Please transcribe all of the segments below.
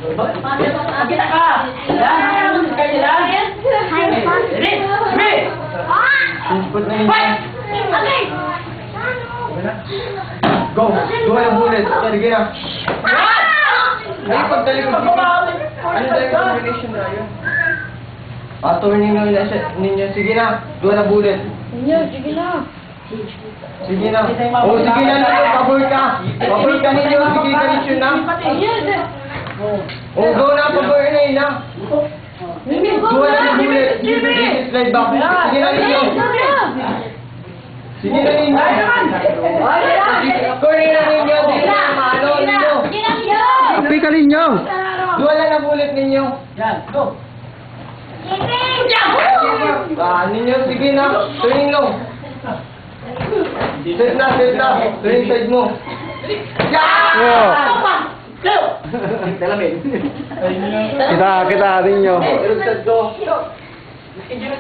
Kita ka! Yan! Kaya lang! Ready? Ready? Input na ninyo. Fight! Go! Go ng bullet. Sige na. Ay, pagtalikod dito. Ano tayo combination na yun? Turning ninyo. Sige na. Go ng bullet. Sige na. Sige na. Oh, sige na. Paboy ka. Paboy ka ninyo. Sige ka ninyo na. Oh, go na. Paboy na yun na. Go na ng bullet. Slide back. Sige na ninyo. Sige na ninyo. Corner na ninyo. Sige na. Maano ninyo. Api ka ninyo. Duwala na bullet ninyo. Yan, go! Ninyo, sige na. Turning low. Set na. Turning side mo. Oh. Dalamin. Kita ninyo. Turning side ko. Sige,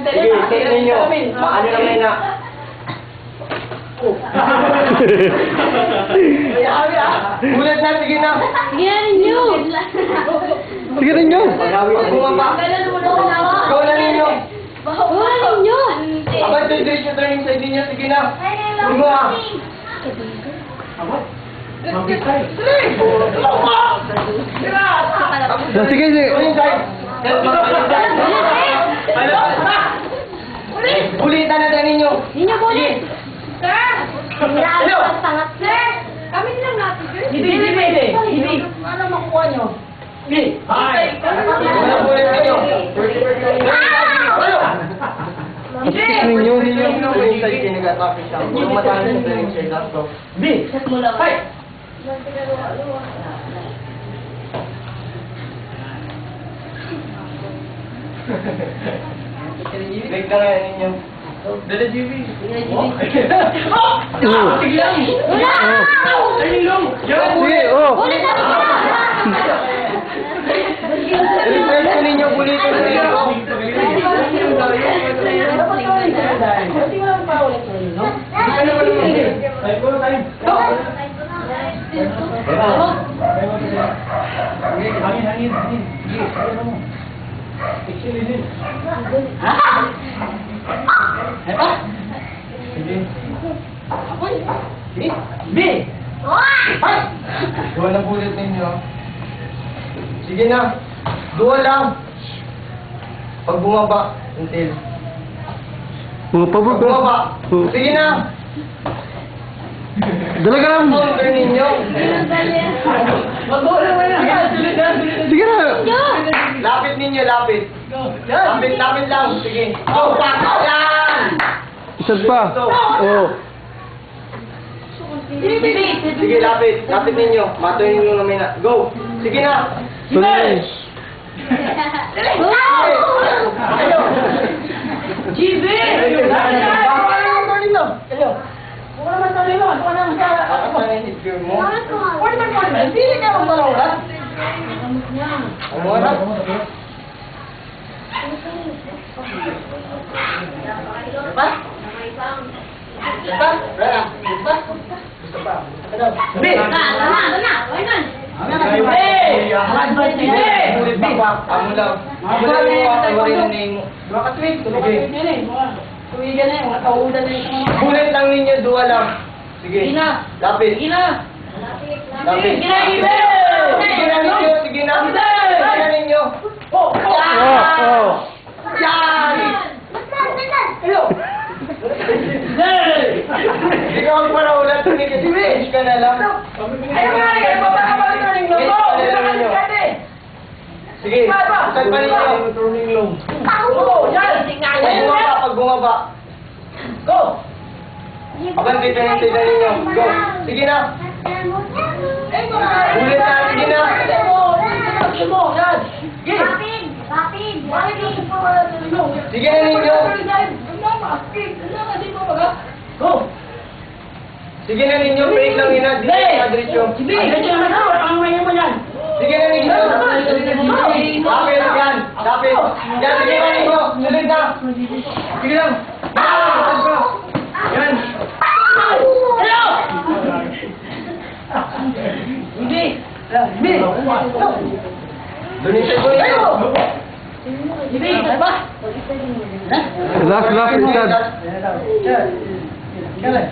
set ninyo. Maano naman na. Bullet na, sige na. Sige ninyo. Bumaba. Go na ninyo. Abang diretso turning side ninyo, sige na. Bumaba. Sige, sige. Turning side. Ulitan na din ninyo. Kami lang natin, sir. Hindi. Ano makuha nyo? Hindi. Ay! Wala bullet ninyo. Pasok ninyo. Turning side kayo nag-atake siya. Huwag matahan sa turning side last go. Hindi. Fight! Break na kaya ninyo. Dala GB. Oh. Biglang! Turning long! Sige, oh. Refresh ko ninyo, bulitin ko ninyo. Hangin. B! Duwa na bullet ninyo. Sige na. Duwa lang. Pag bumaba, until. Oh, Pag pabor ka. bumaba. Oh. Sige na. Dalaga lang. Counter ninyo. Sige na. Lapit ninyo, lapit. Lapit lang. Sige. Go, back. Yan! Isa pa. Oh. Sige, lapit. Lapit ninyo. Matuloy ninyo namin na. Go. Sige na. Tuloy. GB! Bullet lang ninyo, dua lang. Sige. Lapit. Lapit. Sige na ninyo, sige na. Sige na ninyo. Oh, oh. Yan! Ikaw ang paraulan, tumikit ka na lang. Sige, saan pa ninyo? Turning low. Pag bumaba. Go! Abang dito yung sila ninyo. Go. Sige na. Ulit na, sige na. Sige na ninyo. Go! Sige na ninyo, break lang ina. Dito na diretso. Sige na ninyo. Lapit yan. Lapit. Yan, sige na ninyo. Sulit na. Sige lang. Yan. Hindi! Donation mo ito. Ibig ba? Last, Richard. Alright.